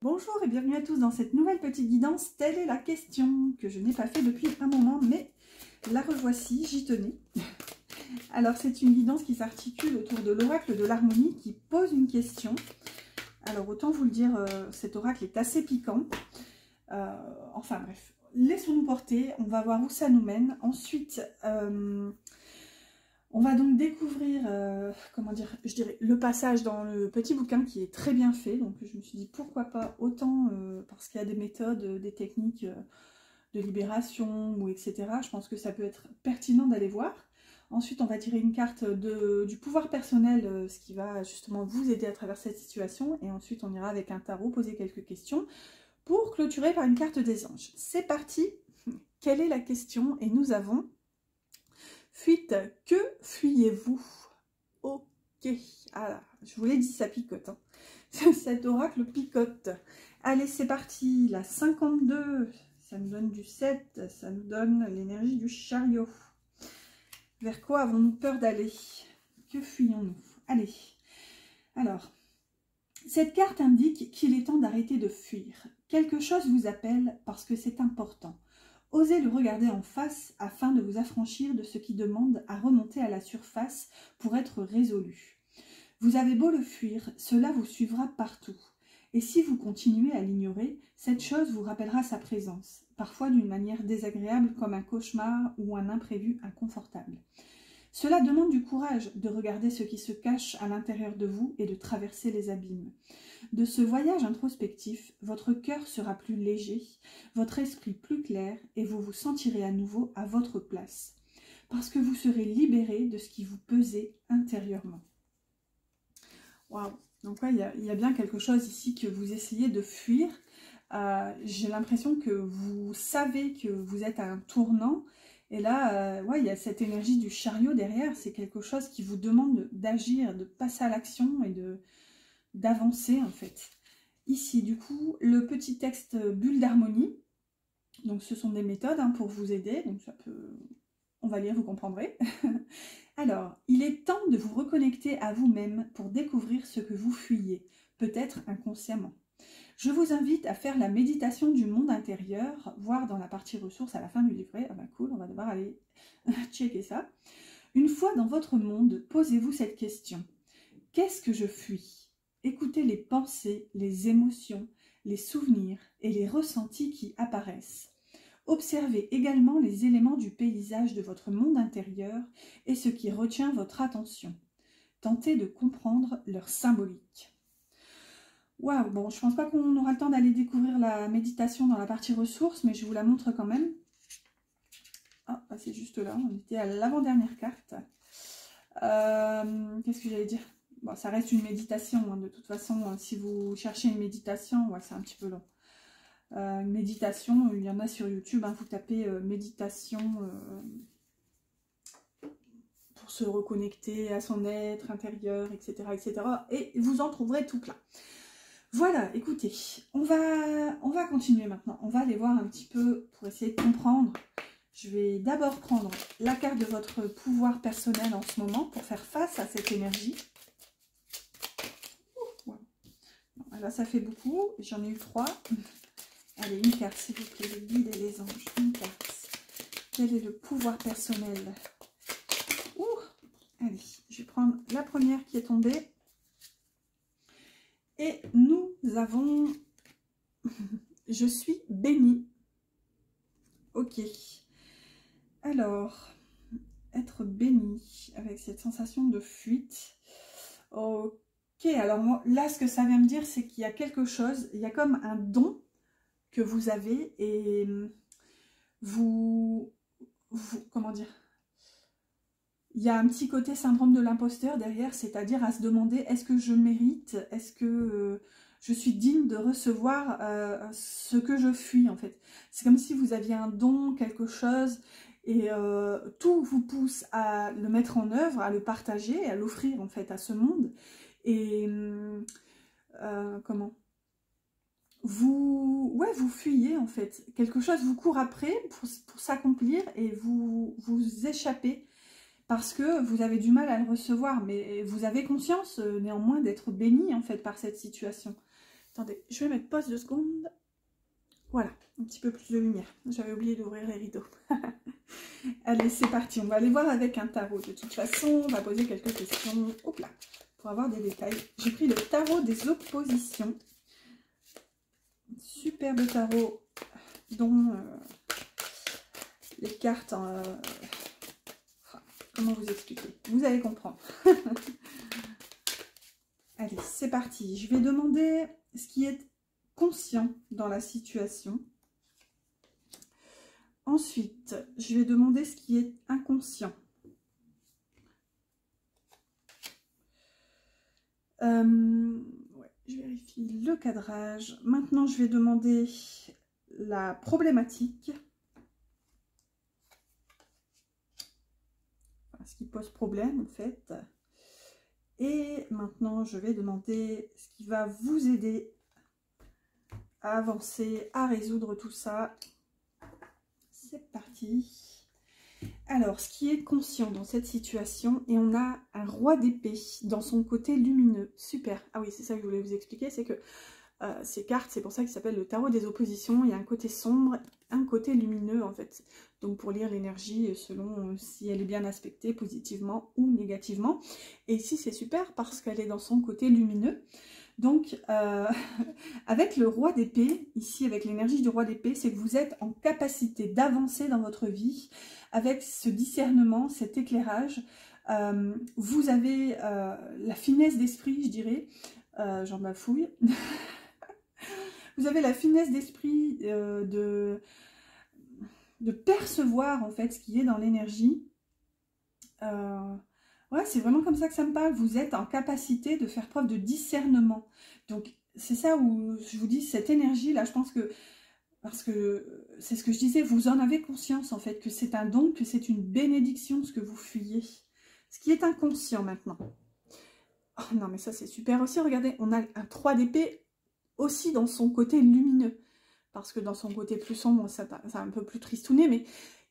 Bonjour et bienvenue à tous dans cette nouvelle petite guidance. Telle est la question que je n'ai pas fait depuis un moment, mais la revoici, j'y tenais. Alors c'est une guidance qui s'articule autour de l'oracle de l'harmonie qui pose une question. Alors autant vous le dire, cet oracle est assez piquant. Enfin bref, laissons-nous porter, on va voir où ça nous mène. Ensuite, on va donc découvrir, comment dire, je dirais, le passage dans le petit bouquin qui est très bien fait. Donc je me suis dit pourquoi pas autant, parce qu'il y a des méthodes, des techniques de libération, ou etc. Je pense que ça peut être pertinent d'aller voir. Ensuite, on va tirer une carte du pouvoir personnel, ce qui va justement vous aider à travers cette situation. Et ensuite, on ira avec un tarot, poser quelques questions pour clôturer par une carte des anges. C'est parti. Quelle est la question? Et nous avons... Fuite, que fuyez-vous? Ok, ah, je vous l'ai dit, ça picote. Hein. Cet oracle picote. Allez, c'est parti. La 52, ça nous donne du 7, ça nous donne l'énergie du chariot. Vers quoi avons-nous peur d'aller? Que fuyons-nous? Allez, alors, cette carte indique qu'il est temps d'arrêter de fuir. Quelque chose vous appelle parce que c'est important. Osez le regarder en face afin de vous affranchir de ce qui demande à remonter à la surface pour être résolu. Vous avez beau le fuir, cela vous suivra partout. Et si vous continuez à l'ignorer, cette chose vous rappellera sa présence, parfois d'une manière désagréable comme un cauchemar ou un imprévu inconfortable. Cela demande du courage de regarder ce qui se cache à l'intérieur de vous et de traverser les abîmes. De ce voyage introspectif, votre cœur sera plus léger, votre esprit plus clair et vous vous sentirez à nouveau à votre place. Parce que vous serez libéré de ce qui vous pesait intérieurement. Waouh! Donc ouais, il y a bien quelque chose ici que vous essayez de fuir. J'ai l'impression que vous savez que vous êtes à un tournant. Et là, ouais, il y a cette énergie du chariot derrière. C'est quelque chose qui vous demande d'agir, de passer à l'action et d'avancer en fait. Ici, du coup, le petit texte bulle d'harmonie. Donc, ce sont des méthodes hein, pour vous aider. Donc, ça peut... On va lire, vous comprendrez. Alors, il est temps de vous reconnecter à vous-même pour découvrir ce que vous fuyez, peut-être inconsciemment. Je vous invite à faire la méditation du monde intérieur, voir dans la partie ressources à la fin du livret. Ah ben cool, on va devoir aller checker ça. Une fois dans votre monde, posez-vous cette question. Qu'est-ce que je fuis? Écoutez les pensées, les émotions, les souvenirs et les ressentis qui apparaissent. Observez également les éléments du paysage de votre monde intérieur et ce qui retient votre attention. Tentez de comprendre leur symbolique. Waouh, bon, je pense pas qu'on aura le temps d'aller découvrir la méditation dans la partie ressources, mais je vous la montre quand même. Ah, c'est juste là, on était à l'avant-dernière carte. Qu'est-ce que j'allais dire? Bon, ça reste une méditation, hein, de toute façon, hein, si vous cherchez une méditation, ouais, c'est un petit peu long. Méditation, il y en a sur YouTube, hein, vous tapez méditation pour se reconnecter à son être intérieur, etc., etc. Et vous en trouverez tout plein. Voilà, écoutez, on va continuer maintenant. On va aller voir un petit peu pour essayer de comprendre. Je vais d'abord prendre la carte de votre pouvoir personnel en ce moment pour faire face à cette énergie. Là, ça fait beaucoup. J'en ai eu 3. Allez, une carte, s'il vous plaît, les guides et les anges. Une carte. Quel est le pouvoir personnel? Ouh. Allez, je vais prendre la première qui est tombée. Et nous avons... Je suis bénie. Ok. Alors, être béni avec cette sensation de fuite. Ok, alors moi, là, ce que ça vient me dire, c'est qu'il y a quelque chose, il y a comme un don que vous avez et vous comment dire, il y a un petit côté syndrome de l'imposteur derrière, c'est-à-dire à se demander est-ce que je mérite, est-ce que je suis digne de recevoir ce que je fuis en fait. C'est comme si vous aviez un don, quelque chose et tout vous pousse à le mettre en œuvre, à le partager, à l'offrir en fait à ce monde et comment vous fuyez en fait, quelque chose vous court après pour s'accomplir et vous échappez parce que vous avez du mal à le recevoir, mais vous avez conscience néanmoins d'être béni en fait par cette situation. Attendez, je vais mettre pause 2 secondes. Voilà, un petit peu plus de lumière. J'avais oublié d'ouvrir les rideaux. Allez, c'est parti. On va aller voir avec un tarot. De toute façon, on va poser quelques questions. Hop là, pour avoir des détails. J'ai pris le tarot des oppositions. Superbe tarot dont les cartes... comment vous expliquer? Vous allez comprendre. Allez, c'est parti. Je vais demander ce qui est conscient dans la situation. Ensuite, je vais demander ce qui est inconscient. Ouais, je vérifie le cadrage. Maintenant, je vais demander la problématique. Enfin, ce qui pose problème, en fait. Et maintenant, je vais demander ce qui va vous aider à avancer, à résoudre tout ça. C'est parti. Alors, ce qui est conscient dans cette situation, et on a un roi d'épée dans son côté lumineux. Super. Ah oui, c'est ça que je voulais vous expliquer, c'est que ces cartes, c'est pour ça qu'il s'appelle le tarot des oppositions. Il y a un côté sombre, un côté lumineux, en fait. Donc, pour lire l'énergie selon si elle est bien aspectée, positivement ou négativement. Et ici, c'est super parce qu'elle est dans son côté lumineux. Donc, avec le roi d'épée, ici avec l'énergie du roi d'épée, c'est que vous êtes en capacité d'avancer dans votre vie avec ce discernement, cet éclairage. Vous avez la finesse d'esprit, je dirais, j'en bafouille. Vous avez la finesse d'esprit de percevoir en fait ce qui est dans l'énergie. Ouais, c'est vraiment comme ça que ça me parle. Vous êtes en capacité de faire preuve de discernement. Donc, c'est ça où je vous dis, cette énergie-là, je pense que, parce que c'est ce que je disais, vous en avez conscience, en fait, que c'est un don, que c'est une bénédiction, ce que vous fuyez. Ce qui est inconscient, maintenant. Oh non, mais ça, c'est super aussi. Regardez, on a un 3 d'épée aussi dans son côté lumineux. Parce que dans son côté plus sombre, c'est un peu plus tristouné, mais...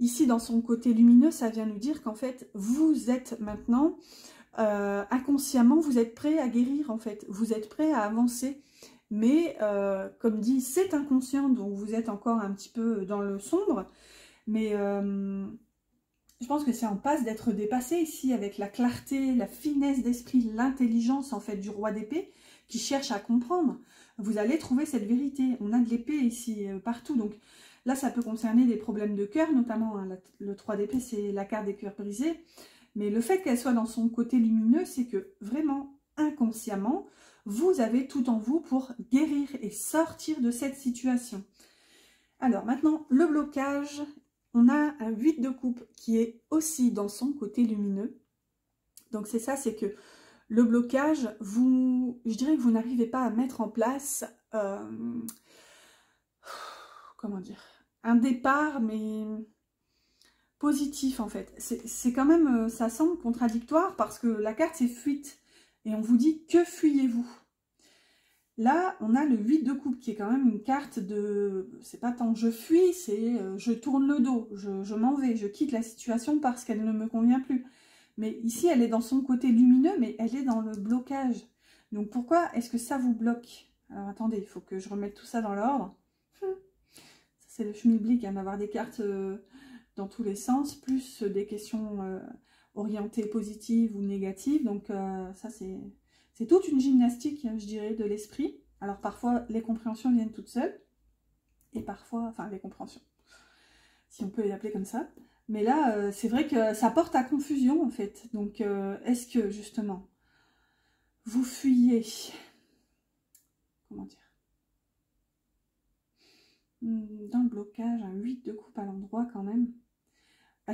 Ici, dans son côté lumineux, ça vient nous dire qu'en fait, vous êtes maintenant, inconsciemment, vous êtes prêt à guérir, en fait. Vous êtes prêt à avancer. Mais, comme dit, c'est inconscient, donc vous êtes encore un petit peu dans le sombre. Mais je pense que c'est en passe d'être dépassé ici, avec la clarté, la finesse d'esprit, l'intelligence, en fait, du roi d'épée, qui cherche à comprendre. Vous allez trouver cette vérité. On a de l'épée ici, partout, donc... Là, ça peut concerner des problèmes de cœur, notamment hein, le 3 d'épée, c'est la carte des cœurs brisés. Mais le fait qu'elle soit dans son côté lumineux, c'est que vraiment, inconsciemment, vous avez tout en vous pour guérir et sortir de cette situation. Alors maintenant, le blocage, on a un 8 de coupe qui est aussi dans son côté lumineux. Donc c'est ça, c'est que le blocage, je dirais que vous n'arrivez pas à mettre en place... comment dire, un départ, mais positif en fait. C'est quand même, ça semble contradictoire parce que la carte c'est fuite. Et on vous dit que fuyez-vous. Là, on a le 8 de coupe qui est quand même une carte de... C'est pas tant je fuis, c'est je tourne le dos, je m'en vais, je quitte la situation parce qu'elle ne me convient plus. Mais ici, elle est dans son côté lumineux, mais elle est dans le blocage. Donc pourquoi est-ce que ça vous bloque? Alors attendez, il faut que je remette tout ça dans l'ordre. C'est le schmilblick, hein, d'avoir des cartes dans tous les sens, plus des questions orientées positives ou négatives. Donc ça, c'est toute une gymnastique, je dirais, de l'esprit. Alors parfois, les compréhensions viennent toutes seules. Et parfois, enfin les compréhensions, si on peut les appeler comme ça. Mais là, c'est vrai que ça porte à confusion, en fait. Donc, est-ce que, justement, vous fuyez... Comment dire? Dans le blocage, un 8 de coupe à l'endroit quand même.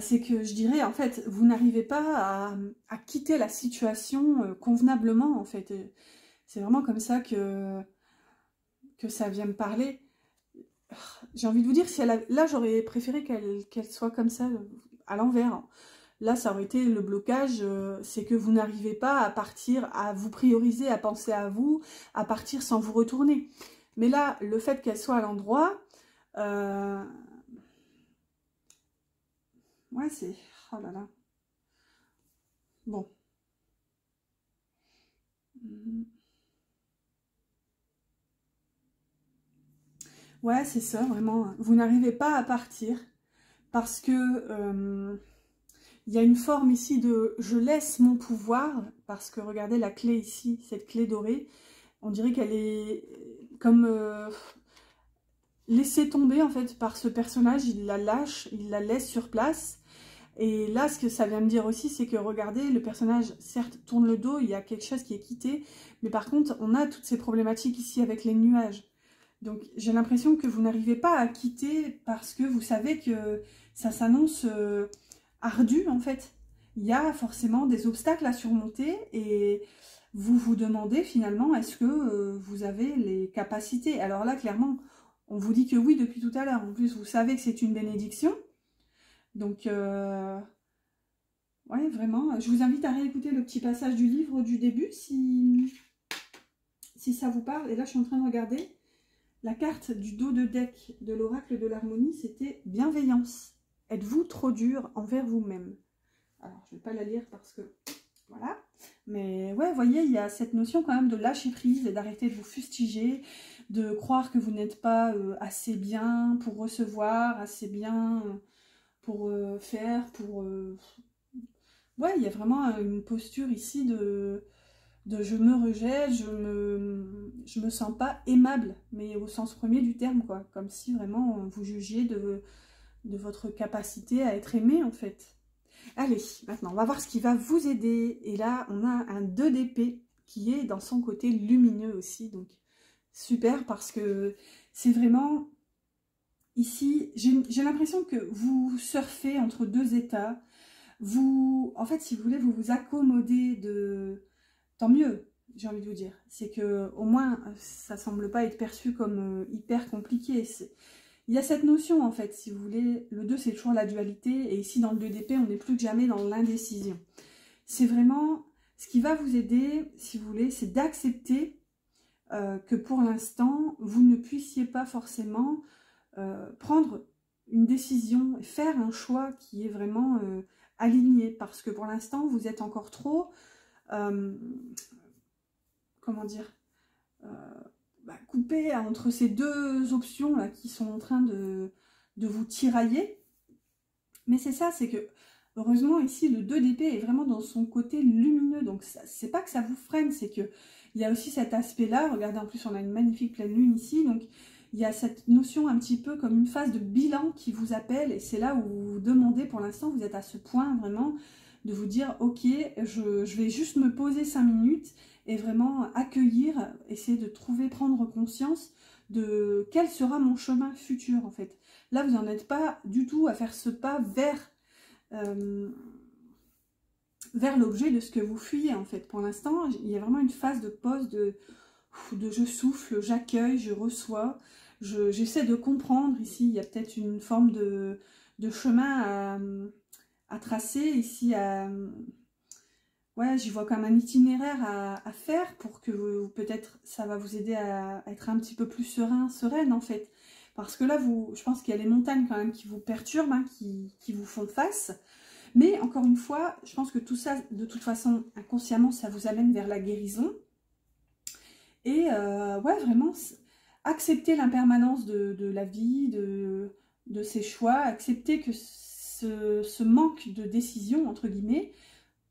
C'est que je dirais, en fait, vous n'arrivez pas à quitter la situation convenablement, en fait. C'est vraiment comme ça que ça vient me parler. J'ai envie de vous dire, si là, j'aurais préféré qu'elle soit comme ça, à l'envers. Là, ça aurait été le blocage, c'est que vous n'arrivez pas à partir, à vous prioriser, à penser à vous, à partir sans vous retourner. Mais là, le fait qu'elle soit à l'endroit... ouais, c'est... Oh là là. Bon. Ouais, c'est ça, vraiment. Vous n'arrivez pas à partir parce que il y a une forme ici de je laisse mon pouvoir, parce que regardez la clé ici, cette clé dorée, on dirait qu'elle est comme laissée tomber en fait par ce personnage, il la lâche, il la laisse sur place. Et là, ce que ça vient me dire aussi, c'est que regardez, le personnage, certes, tourne le dos, il y a quelque chose qui est quitté, mais par contre, on a toutes ces problématiques ici avec les nuages. Donc, j'ai l'impression que vous n'arrivez pas à quitter parce que vous savez que ça s'annonce ardu, en fait. Il y a forcément des obstacles à surmonter et vous vous demandez finalement, est-ce que vous avez les capacités? Alors là, clairement, on vous dit que oui depuis tout à l'heure. En plus, vous savez que c'est une bénédiction. Donc, ouais, vraiment, je vous invite à réécouter le petit passage du livre du début, si ça vous parle. Et là, je suis en train de regarder. La carte du dos de deck de l'oracle de l'harmonie, c'était bienveillance. Êtes-vous trop dur envers vous-même? Alors, je ne vais pas la lire parce que, voilà. Mais ouais, vous voyez, il y a cette notion quand même de lâcher prise et d'arrêter de vous fustiger, de croire que vous n'êtes pas assez bien pour recevoir, assez bien pour faire, pour... Ouais, il y a vraiment une posture ici de je me rejette, je me sens pas aimable, mais au sens premier du terme, quoi. Comme si vraiment vous jugiez de votre capacité à être aimé, en fait. Allez, maintenant, on va voir ce qui va vous aider. Et là, on a un 2 d'épée qui est dans son côté lumineux aussi, donc super, parce que c'est vraiment... Ici, j'ai l'impression que vous surfez entre deux états. Vous, en fait, si vous voulez, vous vous accommodez de... Tant mieux, j'ai envie de vous dire. C'est que au moins, ça semble pas être perçu comme hyper compliqué. Il y a cette notion, en fait, si vous voulez. Le 2, c'est toujours la dualité. Et ici, dans le 2 d'épée, on n'est plus que jamais dans l'indécision. C'est vraiment... Ce qui va vous aider, si vous voulez, c'est d'accepter que pour l'instant, vous ne puissiez pas forcément prendre une décision, faire un choix qui est vraiment aligné. Parce que pour l'instant, vous êtes encore trop... comment dire, coupé entre ces deux options là qui sont en train de vous tirailler. Mais c'est ça, c'est que heureusement ici le 2 d'épée est vraiment dans son côté lumineux, donc c'est pas que ça vous freine, c'est que il y a aussi cet aspect là. Regardez, en plus on a une magnifique pleine lune ici, donc il y a cette notion un petit peu comme une phase de bilan qui vous appelle, et c'est là où vous vous demandez, pour l'instant vous êtes à ce point vraiment de vous dire ok, je vais juste me poser 5 minutes et vraiment accueillir, essayer de trouver, prendre conscience de quel sera mon chemin futur en fait. Là vous n'en êtes pas du tout à faire ce pas vers l'objet de ce que vous fuyez en fait. Pour l'instant il y a vraiment une phase de pause, de je souffle, j'accueille, je reçois, j'essaie de comprendre. Ici il y a peut-être une forme de chemin à tracer, ici ouais, j'y vois comme un itinéraire à faire pour que peut-être ça va vous aider à être un petit peu plus sereine en fait. Parce que là, je pense qu'il y a les montagnes quand même qui vous perturbent, hein, qui vous font face. Mais encore une fois, je pense que tout ça, de toute façon, inconsciemment, ça vous amène vers la guérison. Et ouais, vraiment, accepter l'impermanence de la vie, de ses choix, accepter que ce manque de décision, entre guillemets,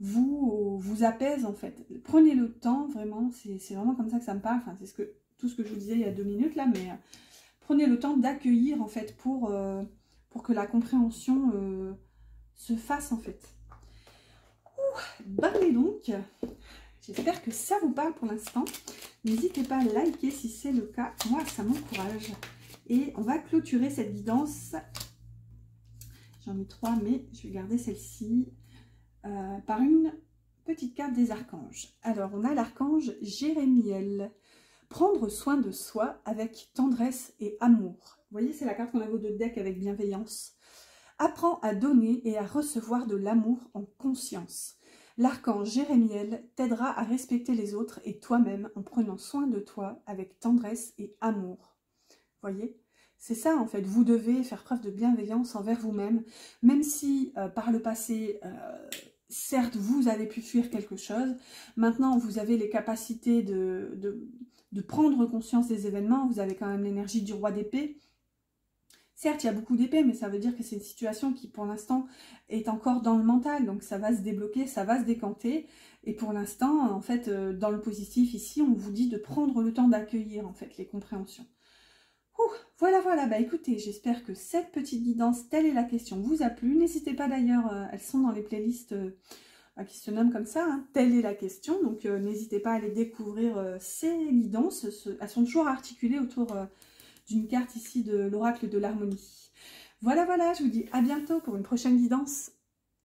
vous apaise en fait. Prenez le temps, vraiment, c'est vraiment comme ça que ça me parle. Enfin, c'est tout ce que je vous disais il y a 2 minutes là, mais prenez le temps d'accueillir en fait pour que la compréhension se fasse en fait. Et donc, j'espère que ça vous parle pour l'instant. N'hésitez pas à liker si c'est le cas, moi ça m'encourage. Et on va clôturer cette guidance. J'en ai 3, mais je vais garder celle-ci. Par une petite carte des archanges. Alors, on a l'archange Jérémiel. Prendre soin de soi avec tendresse et amour. Vous voyez, c'est la carte qu'on a au dos de deck avec bienveillance. Apprends à donner et à recevoir de l'amour en conscience. L'archange Jérémiel t'aidera à respecter les autres et toi-même en prenant soin de toi avec tendresse et amour. Vous voyez ? C'est ça en fait, vous devez faire preuve de bienveillance envers vous-même, même si par le passé certes, vous avez pu fuir quelque chose. Maintenant, vous avez les capacités de prendre conscience des événements. Vous avez quand même l'énergie du roi d'épée. Certes, il y a beaucoup d'épées, mais ça veut dire que c'est une situation qui, pour l'instant, est encore dans le mental. Donc, ça va se débloquer, ça va se décanter. Et pour l'instant, en fait, dans le positif, ici, on vous dit de prendre le temps d'accueillir, en fait, les compréhensions. Voilà, voilà. Bah, écoutez, j'espère que cette petite guidance, telle est la question, vous a plu. N'hésitez pas d'ailleurs, elles sont dans les playlists qui se nomment comme ça, hein, telle est la question. Donc, n'hésitez pas à aller découvrir ces guidances. Elles sont toujours articulées autour d'une carte ici de l'oracle de l'harmonie. Voilà, voilà, je vous dis à bientôt pour une prochaine guidance.